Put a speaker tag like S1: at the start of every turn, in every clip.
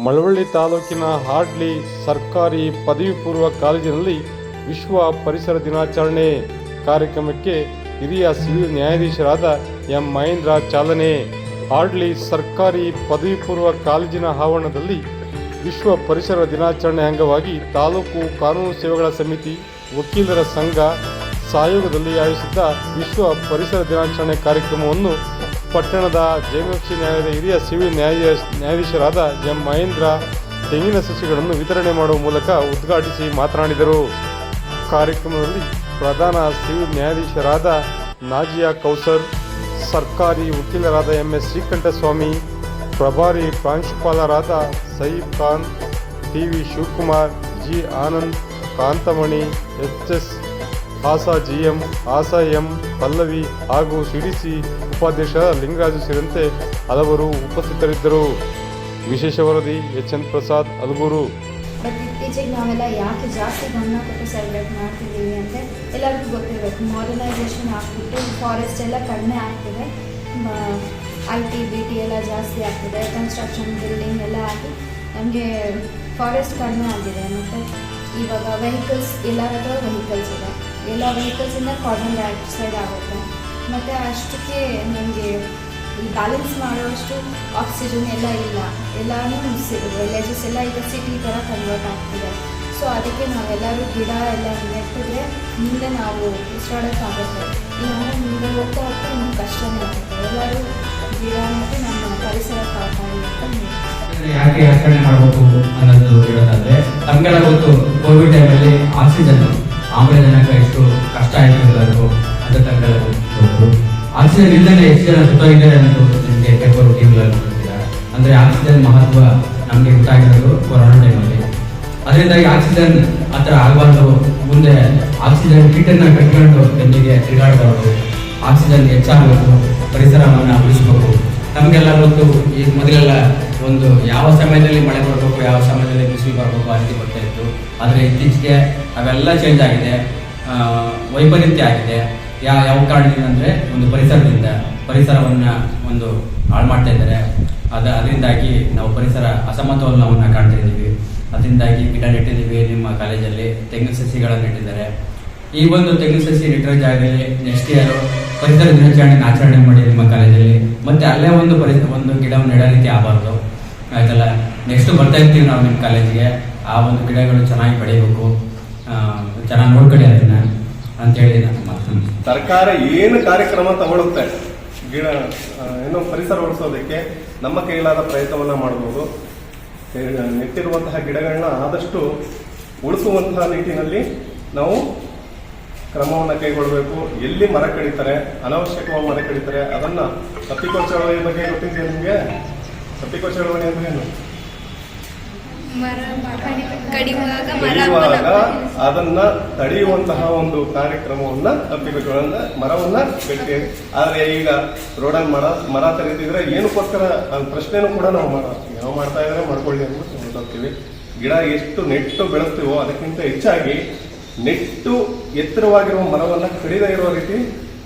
S1: ಮಳವಳ್ಳಿ ತಾಲೂಕಿನ ಹಾಡ್ಲಿ ಸರ್ಕಾರಿ ಪದವಿ ಪೂರ್ವ ಕಾಲೇಜಿನಲ್ಲಿ ವಿಶ್ವ ಪರಿಸರ ದಿನಾಚರಣೆ ಕಾರ್ಯಕ್ರಮಕ್ಕೆ ಹಿರಿಯ ಸಿವಿಲ್ ನ್ಯಾಯಾಧೀಶರಾದ ಎಂ ಮಹೇಂದ್ರ ಚಾಲನೆ. ಹಾಡ್ಲಿ ಸರ್ಕಾರಿ ಪದವಿ ಪೂರ್ವ ಕಾಲೇಜಿನ ಆವರಣದಲ್ಲಿ ವಿಶ್ವ ಪರಿಸರ ದಿನಾಚರಣೆ ಅಂಗವಾಗಿ ತಾಲೂಕು ಕಾನೂನು ಸೇವೆಗಳ ಸಮಿತಿ, ವಕೀಲರ ಸಂಘ ಸಹಯೋಗದಲ್ಲಿ ಆಯೋಜಿಸಿದ್ದ ವಿಶ್ವ ಪರಿಸರ ದಿನಾಚರಣೆ ಕಾರ್ಯಕ್ರಮವನ್ನು ಪಟ್ಟಣದ ಜೆಎಂಎಫ್ಸಿ ನ್ಯಾಯಾಲಯದ ಹಿರಿಯ ಸಿವಿಲ್ ನ್ಯಾಯಾಧೀಶರಾದ ಎಂ ಮಹೇಂದ್ರ ತೆಂಗಿನ ಸಸಿಗಳನ್ನು ವಿತರಣೆ ಮಾಡುವ ಮೂಲಕ ಉದ್ಘಾಟಿಸಿ ಮಾತನಾಡಿದರು. ಕಾರ್ಯಕ್ರಮದಲ್ಲಿ ಪ್ರಧಾನ ಸಿವಿಲ್ ನ್ಯಾಯಾಧೀಶರಾದ ನಾಜಿಯಾ ಕೌಸರ್, ಸರ್ಕಾರಿ ವಕೀಲರಾದ ಎಂಎಸ್ ಶ್ರೀಕಂಠಸ್ವಾಮಿ, ಪ್ರಭಾರಿ ಪ್ರಾಂಶುಪಾಲರಾದ Sayeed Khan, TV Shivakumar, G Anand, Kanthamani, HS Asa, GM Asa, M Pallavi ಹಾಗೂ ಸಿಡಿಸಿ ಉಪಾಧ್ಯಕ್ಷ ಲಿಂಗರಾಜು ಸೇರಿದಂತೆ ಹಲವರು ಉಪಸ್ಥಿತರಿದ್ದರು. ವಿಶೇಷ ವರದಿ ಎಚ್ಎನ್ ಪ್ರಸಾದ್, ಅಲಗೂರು.
S2: ಬಟ್ ಇತ್ತೀಚೆಗೆ ನಾವೆಲ್ಲ ಯಾಕೆ ಜಾಸ್ತಿ ಗಮನ ಕೊಟ್ಟು ಸೆಲೆಬ್ರೇಟ್ ಮಾಡ್ತಿದ್ದೀವಿ ಅಂದರೆ ಎಲ್ಲರಿಗೂ ಗೊತ್ತಿರಬೇಕು, ಮಾಡರ್ನೈಸೇಷನ್ ಆಗ್ಬಿಟ್ಟು ಫಾರೆಸ್ಟ್ ಎಲ್ಲ ಕಡಿಮೆ ಆಗ್ತಿದೆ, IT BT ಎಲ್ಲ ಜಾಸ್ತಿ ಆಗ್ತಿದೆ, ಕನ್ಸ್ಟ್ರಕ್ಷನ್ ಬಿಲ್ಡಿಂಗ್ ಎಲ್ಲ ಆಗಿ ನಮಗೆ ಫಾರೆಸ್ಟ್ ಕಡಿಮೆ ಆಗಿದೆ. ಮತ್ತು ಇವಾಗ ವೆಹಿಕಲ್ಸ್, ಎಲ್ಲರ ಹತ್ರ ವೆಹಿಕಲ್ಸ್ ಇದೆ, ಎಲ್ಲ ವೆಹಿಕಲ್ಸಿಂದ ಕಾರ್ಬನ್ ಡೈಆಕ್ಸೈಡ್ ಆಗುತ್ತೆ. ಮತ್ತು ಅಷ್ಟಕ್ಕೆ ನಮಗೆ ಈ ಬ್ಯಾಲೆನ್ಸ್ ಮಾಡುವಷ್ಟು ಆಕ್ಸಿಜನ್ ಎಲ್ಲ ಇಲ್ಲ, ಎಲ್ಲನೂ ವಿಲೇಜಸ್ ಎಲ್ಲ ಈಗ ಸಿಟಿ ಥರ ಕನ್ವರ್ಟ್ ಆಗ್ತಿದೆ. ಸೊ ಅದಕ್ಕೆ ನಾವೆಲ್ಲರೂ ಗಿಡ ಎಲ್ಲ ನೆಟ್ಟಿದ್ರೆ ಮುಂದೆ ನಾವು ಉಸಿರಾಡೋಕ್ಕಾಗುತ್ತೆ. ಇಲ್ಲ ಮುಂದೆ ಹೋಗ್ತಾ ಹೋಗ್ತಾ ನಿಮ್ಗೆ ಕಷ್ಟನೇ ಆಗುತ್ತೆ. ಎಲ್ಲರೂ ಗಿಡ ನೆಟ್ಟು ನಮ್ಮ ಪರಿಸರ ಕಾಪಾಡಿ ಅಂತ
S3: ಯಾಕೆ ಆಚರಣೆ ಮಾಡಬೇಕು ಅನ್ನೋದು ಹೇಳೋದಾದ್ರೆ, ನಮಗೆಲ್ಲ ಗೊತ್ತು ಕೋವಿಡ್ ಟೈಮಲ್ಲಿ ಆಕ್ಸಿಜನ್, ಆಮ್ಲಜನಕ ಎಷ್ಟು ಕಷ್ಟ ಆಯಿತು ಎಲ್ಲರಿಗೂ ಅಂತ ತಮಗೆಲ್ಲ ಗೊತ್ತು. ಆಕ್ಸಿಜನ್ ಇಲ್ಲದೆ ಎಷ್ಟು ಜನ ಸುತ್ತಾಗಿದ್ದಾರೆ ಅನ್ನೋದು ನಿಮಗೆ ಕೆಲವರು ಟಿವಿಗಳಲ್ಲಿ ನೋಡ್ತಿದ್ದಾರೆ. ಅಂದರೆ ಆಕ್ಸಿಜನ್ ಮಹತ್ವ ನಮಗೆ ಗೊತ್ತಾಗಿರೋದು ಕೊರೋನಾ ಟೈಮಲ್ಲಿ. ಅದರಿಂದಾಗಿ ಆಕ್ಸಿಜನ್ ಆ ಥರ ಆಗಬಾರ್ದು, ಮುಂದೆ ಆಕ್ಸಿಜನ್ ಕೀಟನ್ನು ಕಟ್ಕೊಂಡು ಬೆನ್ನಿಗೆ ತಿರುಗಾಡಬಾರ್ದು, ಆಕ್ಸಿಜನ್ ಹೆಚ್ಚಾಗಬೇಕು, ಪರಿಸರವನ್ನು ಉಳಿಸಬೇಕು. ನಮಗೆಲ್ಲ ಗೊತ್ತು, ಈಗ ಮೊದಲೆಲ್ಲ ಒಂದು ಯಾವ ಸಮಯದಲ್ಲಿ ಮಳೆ ಬರಬೇಕು, ಯಾವ ಸಮಯದಲ್ಲಿ ಬಿಸಿಲು ಬರಬೇಕು ಆ ರೀತಿ ಬರ್ತಾ ಇತ್ತು. ಆದರೆ ಇತ್ತೀಚೆಗೆ ಅವೆಲ್ಲ ಚೇಂಜ್ ಆಗಿದೆ, ವೈಪರೀತ್ಯ ಆಗಿದೆ. ಯಾವ ಕಾರಣದಿಂದ ಅಂದರೆ ಒಂದು ಪರಿಸರವನ್ನು ಒಂದು ಹಾಳು ಮಾಡ್ತಾ ಇದ್ದಾರೆ. ಅದರಿಂದಾಗಿ ನಾವು ಪರಿಸರ ಅಸಮತೋಲನವನ್ನು ಕಾಣ್ತಾ ಇದ್ದೀವಿ. ಅದರಿಂದಾಗಿ ಗಿಡ ನೆಟ್ಟಿದ್ದೀವಿ. ನಿಮ್ಮ ಕಾಲೇಜಲ್ಲಿ ತೆಂಗಿನ ಸಸಿಗಳನ್ನು ನೆಟ್ಟಿದ್ದಾರೆ. ಈ ಒಂದು ತೆಂಗಿನ ಸಸಿ ನೆಟ್ಟಿರೋ ಜಾಗದಲ್ಲಿ ನೆಕ್ಸ್ಟ್ ಇಯರ್ ಪರಿಸರ ದಿನಾಚರಣೆ ಆಚರಣೆ ಮಾಡಿ ನಿಮ್ಮ ಕಾಲೇಜಲ್ಲಿ. ಮತ್ತು ಅಲ್ಲೇ ಒಂದು ಗಿಡವನ್ನು ನೆಡೋ ರೀತಿ ಆಗಬಾರ್ದು, ಆಯ್ತಲ್ಲ. ನೆಕ್ಸ್ಟ್ ಬರ್ತಾ ಇರ್ತೀವಿ ನಾವು ನಿಮ್ಮ ಕಾಲೇಜಿಗೆ. ಆ ಒಂದು ಗಿಡಗಳು ಚೆನ್ನಾಗಿ ಬೆಳೀಬೇಕು, ಚೆನ್ನಾಗಿ ನೋಡ್ಕೊಳ್ಳಿ ಅದನ್ನು ಅಂತೇಳಿ ನಾನು ಮಾತನ್ನು.
S4: ಸರ್ಕಾರ ಏನು ಕಾರ್ಯಕ್ರಮ ತಗೊಳುತ್ತೆ ಗಿಡ ಏನೋ ಪರಿಸರ ಉಳಿಸೋದಕ್ಕೆ ನಮ್ಮ ಕೈಲಾದ ಪ್ರಯತ್ನವನ್ನ ಮಾಡಬಹುದು. ನೆಟ್ಟಿರುವಂತಹ ಗಿಡಗಳನ್ನ ಆದಷ್ಟು ಉಳಿಸುವಂತಹ ನಿಟ್ಟಿನಲ್ಲಿ ನಾವು ಕ್ರಮವನ್ನು ಕೈಗೊಳ್ಳಬೇಕು. ಎಲ್ಲಿ ಮರ ಕಡಿತಾರೆ, ಅನಾವಶ್ಯಕವಾಗಿ ಮರ ಕಡಿತಾರೆ, ಅದನ್ನ ಸತ್ತಿಕೋ ಚಳವಳಿ ಬಗ್ಗೆ ಗೊತ್ತಿದೆಯಾ ನಿಮಗೆ? ಸತ್ತಿಕೋ ಚಳವಳಿ ಅಂದ್ರೆ ಏನು? ಅದನ್ನ ತಡೆಯುವಂತಹ ಒಂದು ಕಾರ್ಯಕ್ರಮವನ್ನ ತಪ್ಪಿಬೇಕು. ಮರವನ್ನ ಕಟ್ಟಿ, ಆದ್ರೆ ಈಗ ರೋಡಲ್ಲಿ ಮರ ತೆಗೆದಿದ್ರೆ ಏನಕ್ಕೋಸ್ಕರ ಪ್ರಶ್ನೆನೂ ಕೂಡ ನಾವು ಮಾಡ್ತಾ ಇದ್ರೆ ಮಾಡ್ಕೊಳ್ಳಿ ಅಂತ ಹೋಗ್ತೀವಿ. ಗಿಡ ಎಷ್ಟು ನೆಟ್ಟು ಬೆಳೆಸ್ತೀವೋ ಅದಕ್ಕಿಂತ ಹೆಚ್ಚಾಗಿ ನೆಟ್ಟು ಎತ್ತರವಾಗಿರುವ ಮರವನ್ನ ಕಡಿದ ಇರುವ ರೀತಿ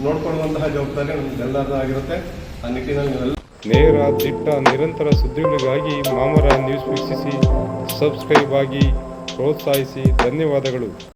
S4: ನೋಡ್ಕೊಳ್ಳುವಂತಹ ಜವಾಬ್ದಾರಿ ನಮ್ಗೆಲ್ಲರದಾಗಿರುತ್ತೆ. ಆ ನಿಟ್ಟಿನಲ್ಲಿ
S1: ನೇರ, ದಿಟ್ಟ, ನಿರಂತರ ಸುದ್ದಿಗಳಿಗಾಗಿ ಮಾಮರ ನ್ಯೂಸ್ ವೀಕ್ಷಿಸಿ, ಸಬ್ಸ್ಕ್ರೈಬ್ ಆಗಿ, ಪ್ರೋತ್ಸಾಹಿಸಿ. ಧನ್ಯವಾದಗಳು.